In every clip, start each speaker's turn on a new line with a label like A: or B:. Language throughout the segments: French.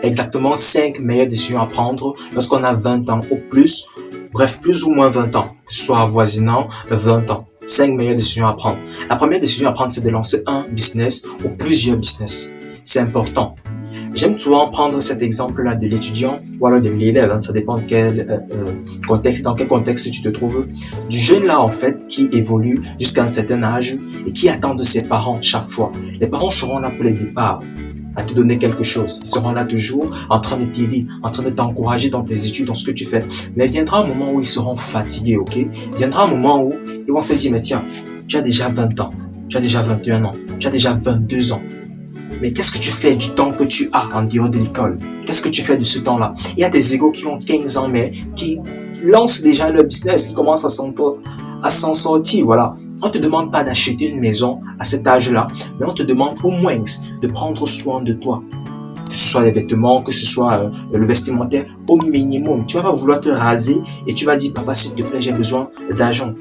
A: exactement 5 meilleures décisions à prendre lorsqu'on a 20 ans ou plus, bref, plus ou moins 20 ans, que ce soit avoisinant 20 ans. 5 meilleures décisions à prendre. La première décision à prendre, c'est de lancer un business ou plusieurs business. C'est important. J'aime souvent prendre cet exemple-là de l'étudiant ou alors de l'élève, ça dépend de quel contexte, dans quel contexte tu te trouves. Du jeune là en fait qui évolue jusqu'à un certain âge et qui attend de ses parents chaque fois. Les parents seront là pour les départs, à te donner quelque chose. Ils seront là toujours en train de t'aider, en train de t'encourager dans tes études, dans ce que tu fais. Mais viendra un moment où ils seront fatigués, ok? Viendra un moment où ils vont te dire, mais tiens, tu as déjà 20 ans, tu as déjà 21 ans, tu as déjà 22 ans. Mais qu'est-ce que tu fais du temps que tu as en dehors de l'école? Qu'est-ce que tu fais de ce temps-là? Il y a des égos qui ont 15 ans, mais qui lancent déjà leur business, qui commencent à s'en sortir, voilà. On te demande pas d'acheter une maison à cet âge-là, mais on te demande au moins de prendre soin de toi. Que ce soit les vêtements, que ce soit le vestimentaire, au minimum. Tu vas pas vouloir te raser et tu vas dire, papa, s'il te plaît, j'ai besoin d'argent.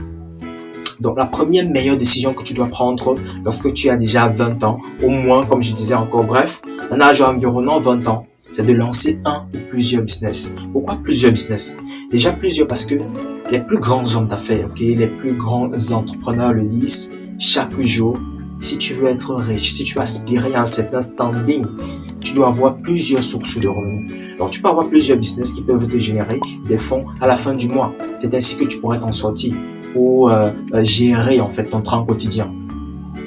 A: Donc, la première meilleure décision que tu dois prendre lorsque tu as déjà 20 ans, au moins, comme je disais encore, bref, un âge environnant 20 ans, c'est de lancer un ou plusieurs business. Pourquoi plusieurs business? Déjà plusieurs parce que les plus grands hommes d'affaires, ok, les plus grands entrepreneurs le disent chaque jour. Si tu veux être riche, si tu veux aspirer à un certain standing, tu dois avoir plusieurs sources de revenus. Donc, tu peux avoir plusieurs business qui peuvent te générer des fonds à la fin du mois. C'est ainsi que tu pourrais t'en sortir pour gérer en fait ton train quotidien.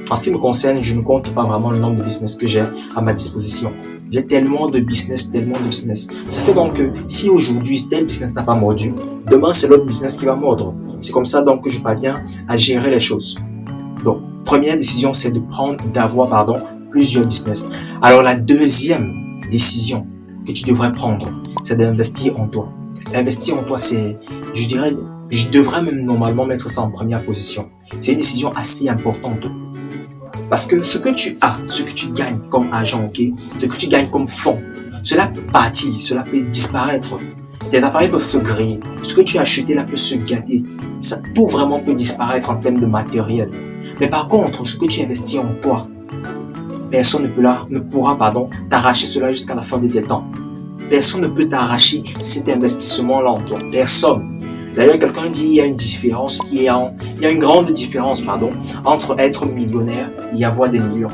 A: En ce qui me concerne, je ne compte pas vraiment le nombre de business que j'ai à ma disposition. J'ai tellement de business. Ça fait donc que si aujourd'hui tel business n'a pas mordu, demain c'est l'autre business qui va mordre. C'est comme ça donc que je parviens à gérer les choses. Donc, première décision, c'est d'avoir plusieurs business. Alors la deuxième décision que tu devrais prendre, c'est d'investir en toi. Investir en toi, c'est, je devrais même normalement mettre ça en première position. C'est une décision assez importante. Parce que ce que tu as, ce que tu gagnes comme argent, ok, ce que tu gagnes comme fonds, cela peut partir, cela peut disparaître. Tes appareils peuvent se griller. Ce que tu as acheté là peut se gâter. Ça, tout vraiment peut disparaître en termes de matériel. Mais par contre, ce que tu investis en toi, personne ne pourra t'arracher cela jusqu'à la fin de tes temps. Personne ne peut t'arracher cet investissement-là en toi. Personne. D'ailleurs, quelqu'un dit il y a une grande différence, entre être millionnaire et avoir des millions.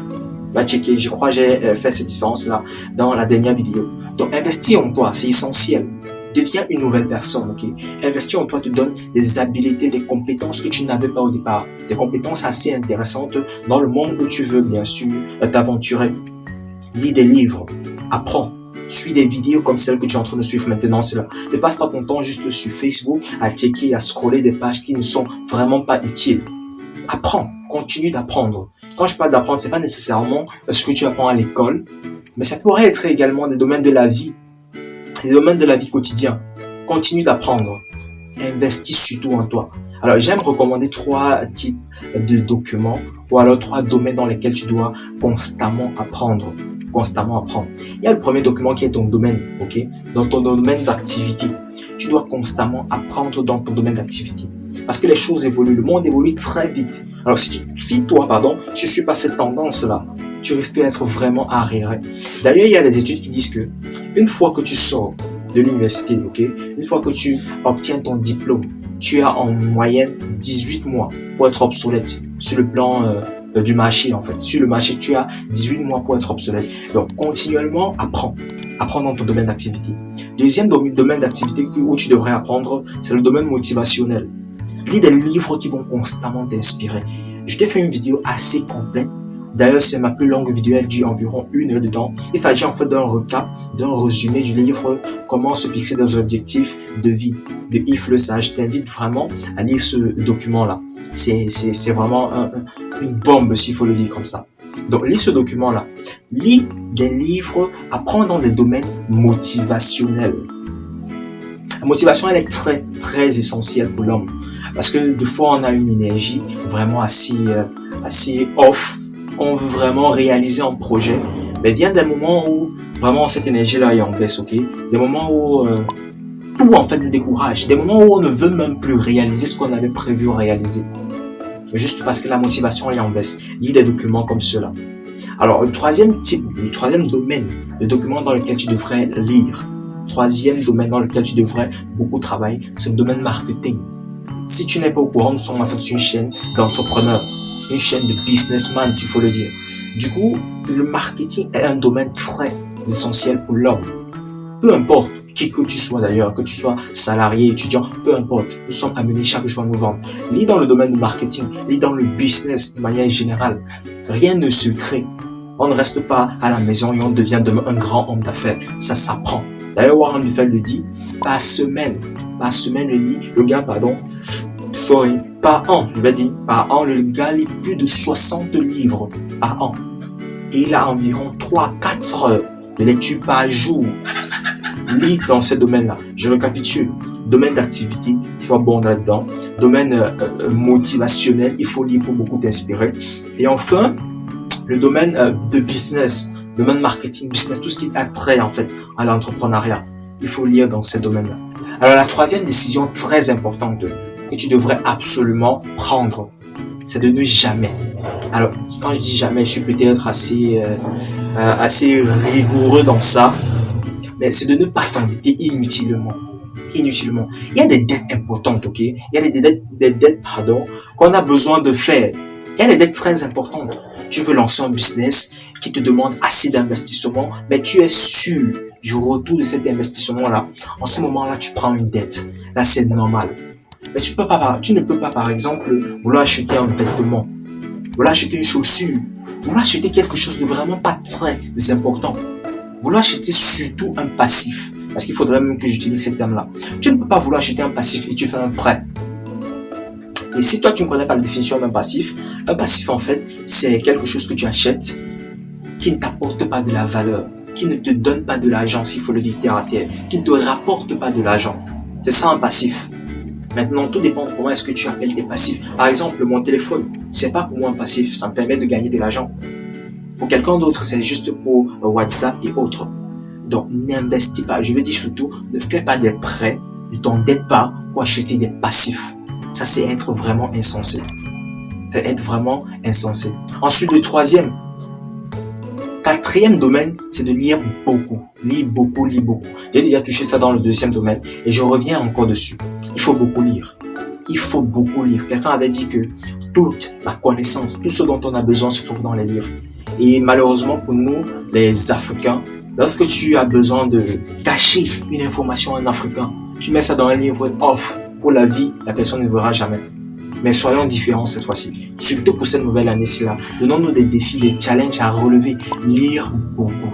A: Va checker, je crois que j'ai fait cette différence-là dans la dernière vidéo. Donc, investir en toi, c'est essentiel. Deviens une nouvelle personne, ok? Investir en toi te donne des habiletés, des compétences que tu n'avais pas au départ. Des compétences assez intéressantes dans le monde où tu veux, bien sûr, t'aventurer. Lis des livres, apprends. Suis des vidéos comme celle que tu es en train de suivre maintenant. Ne passe pas ton temps juste sur Facebook à checker, à scroller des pages qui ne sont vraiment pas utiles. Apprends, continue d'apprendre. Quand je parle d'apprendre, c'est pas nécessairement ce que tu apprends à l'école, mais ça pourrait être également des domaines de la vie, quotidienne. Continue d'apprendre. Investis surtout en toi. Alors, j'aime recommander 3 types de documents ou alors 3 domaines dans lesquels tu dois constamment apprendre. Il y a le premier document qui est ton domaine, ok? Dans ton domaine d'activité. Tu dois constamment apprendre dans ton domaine d'activité. Parce que les choses évoluent, le monde évolue très vite. Alors, si toi, tu suis pas cette tendance-là, tu risques d'être vraiment arriéré. D'ailleurs, il y a des études qui disent que une fois que tu sors de l'université, ok? Une fois que tu obtiens ton diplôme, tu as en moyenne 18 mois pour être obsolète sur le plan du marché en fait. Sur le marché, tu as 18 mois pour être obsolète. Donc, continuellement, apprends dans ton domaine d'activité. Deuxième domaine d'activité où tu devrais apprendre, c'est le domaine motivationnel. Lis des livres qui vont constamment t'inspirer. Je t'ai fait une vidéo assez complète. D'ailleurs, c'est ma plus longue vidéo, elle dure environ 1 heure de temps. Il s'agit en fait d'un recap, d'un résumé du livre Comment se fixer des objectifs de vie de Yves Le Sage. Je t'invite vraiment à lire ce document-là. C'est vraiment une bombe, s'il faut le dire comme ça. Donc, lis ce document-là. Lis des livres, apprends dans des domaines motivationnels. La motivation, elle est très, très essentielle pour l'homme. Parce que des fois, on a une énergie vraiment assez off, qu'on veut vraiment réaliser un projet. Mais vient des moments où vraiment cette énergie-là est en baisse, ok? Des moments où tout en fait nous décourage. Des moments où on ne veut même plus réaliser ce qu'on avait prévu réaliser. Juste parce que la motivation est en baisse. Lis des documents comme cela. Alors, le troisième type, le troisième domaine, le document dans lequel tu devrais lire, troisième domaine dans lequel tu devrais beaucoup travailler, c'est le domaine marketing. Si tu n'es pas au courant, nous sommes en fait sur une chaîne d'entrepreneurs, une chaîne de businessman, s'il faut le dire. Du coup, le marketing est un domaine très essentiel pour l'homme. Peu importe qui que tu sois d'ailleurs, que tu sois salarié, étudiant, peu importe, nous sommes amenés chaque jour à nous vendre. Lis dans le domaine du marketing, lis dans le business de manière générale. Rien ne se crée. On ne reste pas à la maison et on devient demain un grand homme d'affaires. Ça s'apprend. D'ailleurs, Warren Buffett le dit, par semaine par an, par an, le gars lit plus de 60 livres par an. Et il a environ 3-4 heures de lecture par jour. Lis dans ces domaines-là. Je récapitule. Domaine d'activité, sois bon là-dedans. Domaine motivationnel, il faut lire pour beaucoup t'inspirer. Et enfin, le domaine de business, domaine marketing, business, tout ce qui a trait en fait à l'entrepreneuriat. Il faut lire dans ces domaines-là. Alors la troisième décision très importante que tu devrais absolument prendre, c'est de ne jamais. Alors quand je dis jamais, je suis peut-être assez rigoureux dans ça, mais c'est de ne pas t'endetter inutilement. Inutilement. Il y a des dettes importantes, ok? Il y a des dettes, qu'on a besoin de faire. Il y a des dettes très importantes. Tu veux lancer un business qui te demande assez d'investissement, mais tu es sûr du retour de cet investissement-là. En ce moment-là, tu prends une dette. Là, c'est normal. Mais tu ne peux pas, par exemple, vouloir acheter un vêtement, vouloir acheter une chaussure, vouloir acheter quelque chose de vraiment pas très important. Vouloir acheter surtout un passif. Parce qu'il faudrait même que j'utilise ces termes-là. Tu ne peux pas vouloir acheter un passif et tu fais un prêt. Et si toi, tu ne connais pas la définition d'un passif, un passif, en fait, c'est quelque chose que tu achètes qui ne t'apporte pas de la valeur, qui ne te donne pas de l'argent, s'il faut le dire terre à terre, qui ne te rapporte pas de l'argent. C'est ça un passif. Maintenant, tout dépend de comment est-ce que tu appelles tes passifs. Par exemple, mon téléphone, c'est pas pour moi un passif, ça me permet de gagner de l'argent. Pour quelqu'un d'autre, c'est juste pour WhatsApp et autres. Donc, n'investis pas. Je veux dire surtout, ne fais pas des prêts, ne t'endette pas pour acheter des passifs. Ça, c'est être vraiment insensé. C'est être vraiment insensé. Ensuite, le quatrième domaine, c'est de lire beaucoup. Lis beaucoup. J'ai déjà touché ça dans le deuxième domaine et je reviens encore dessus. Il faut beaucoup lire. Il faut beaucoup lire. Quelqu'un avait dit que toute la connaissance, tout ce dont on a besoin se trouve dans les livres. Et malheureusement pour nous, les Africains, lorsque tu as besoin de cacher une information en africain, tu mets ça dans un livre off. Pour la vie, la personne ne verra jamais. Mais soyons différents cette fois-ci. Surtout pour cette nouvelle année-ci là. Donnons-nous des défis, des challenges à relever. Lire beaucoup.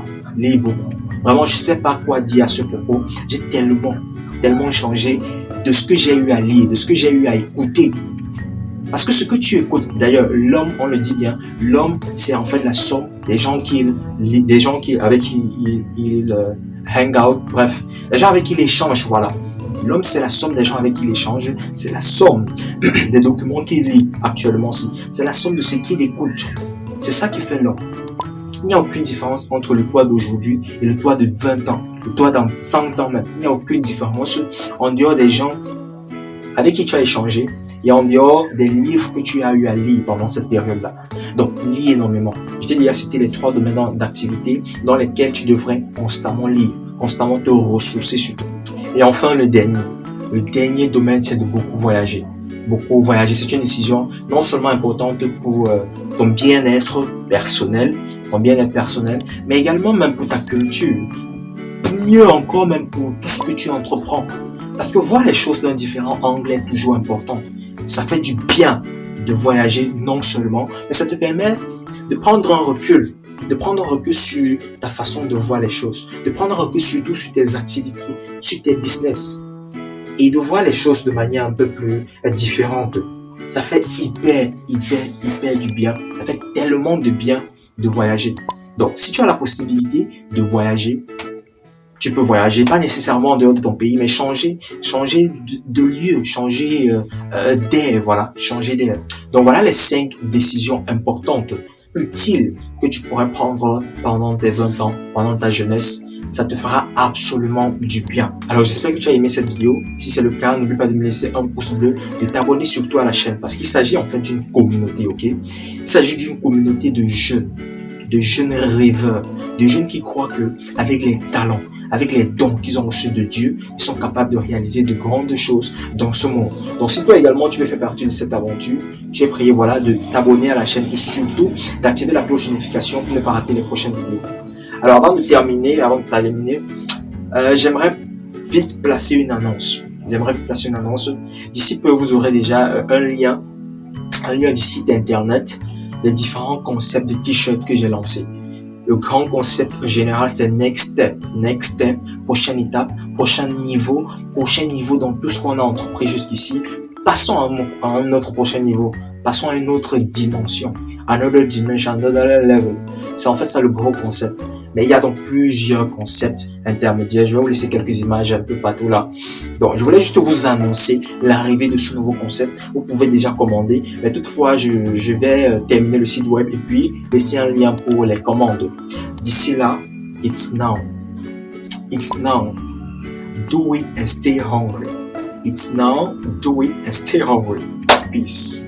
A: Vraiment, je sais pas quoi dire à ce propos. J'ai tellement changé de ce que j'ai eu à lire, de ce que j'ai eu à écouter. Parce que ce que tu écoutes, d'ailleurs, l'homme, on le dit bien, l'homme, c'est en fait la somme des gens avec qui il hang out, bref, les gens avec qui il échange, voilà. L'homme, c'est la somme des gens avec qui il échange, c'est la somme des documents qu'il lit actuellement aussi, c'est la somme de ce qu'il écoute. C'est ça qui fait l'homme. Il n'y a aucune différence entre le toi d'aujourd'hui et le toi de 20 ans, le toi dans 100 ans même. Il n'y a aucune différence en dehors des gens avec qui tu as échangé et en dehors des livres que tu as eu à lire pendant cette période-là. Donc, lis énormément. Je t'ai déjà cité les 3 domaines d'activité dans lesquels tu devrais constamment lire, constamment te ressourcer surtout. Et enfin, le dernier domaine, c'est de beaucoup voyager. Beaucoup voyager, c'est une décision non seulement importante pour ton bien-être personnel, mais également même pour ta culture. Mieux encore même pour tout ce que tu entreprends. Parce que voir les choses d'un différent angle est toujours important. Ça fait du bien de voyager non seulement, mais ça te permet de prendre un recul sur ta façon de voir les choses, de prendre un recul surtout sur tes activités, sur tes business et de voir les choses de manière un peu plus différente. Ça fait hyper du bien. Ça fait tellement de bien de voyager. Donc, si tu as la possibilité de voyager, tu peux voyager, pas nécessairement en dehors de ton pays, mais changer de lieu, changer d'air, voilà, changer d'air. Donc voilà les 5 décisions importantes, utiles que tu pourrais prendre pendant tes 20 ans, pendant ta jeunesse. Ça te fera absolument du bien. Alors j'espère que tu as aimé cette vidéo. Si c'est le cas, n'oublie pas de me laisser un pouce bleu, de t'abonner surtout à la chaîne parce qu'il s'agit en fait d'une communauté, ok? Il s'agit d'une communauté de jeunes de jeunes rêveurs, de jeunes qui croient que avec les talents, avec les dons qu'ils ont reçus de Dieu, ils sont capables de réaliser de grandes choses dans ce monde. Donc si toi également tu veux faire partie de cette aventure, tu es prié voilà de t'abonner à la chaîne et surtout d'activer la cloche de notification pour ne pas rater les prochaines vidéos. Alors avant de terminer, avant de terminer, j'aimerais vite placer une annonce. D'ici peu, vous aurez déjà un lien du site internet des différents concepts de t-shirts que j'ai lancés. Le grand concept général, c'est Next Step, prochaine étape, prochain niveau dans tout ce qu'on a entrepris jusqu'ici. Passons à un autre prochain niveau, passons à une autre dimension, another dimension, another level. C'est en fait ça le gros concept. Mais il y a donc plusieurs concepts intermédiaires. Je vais vous laisser quelques images un peu partout là. Donc, je voulais juste vous annoncer l'arrivée de ce nouveau concept. Vous pouvez déjà commander. Mais toutefois, je vais terminer le site web et puis laisser un lien pour les commandes. D'ici là, it's now. It's now. Do it and stay hungry. It's now. Do it and stay hungry. Peace.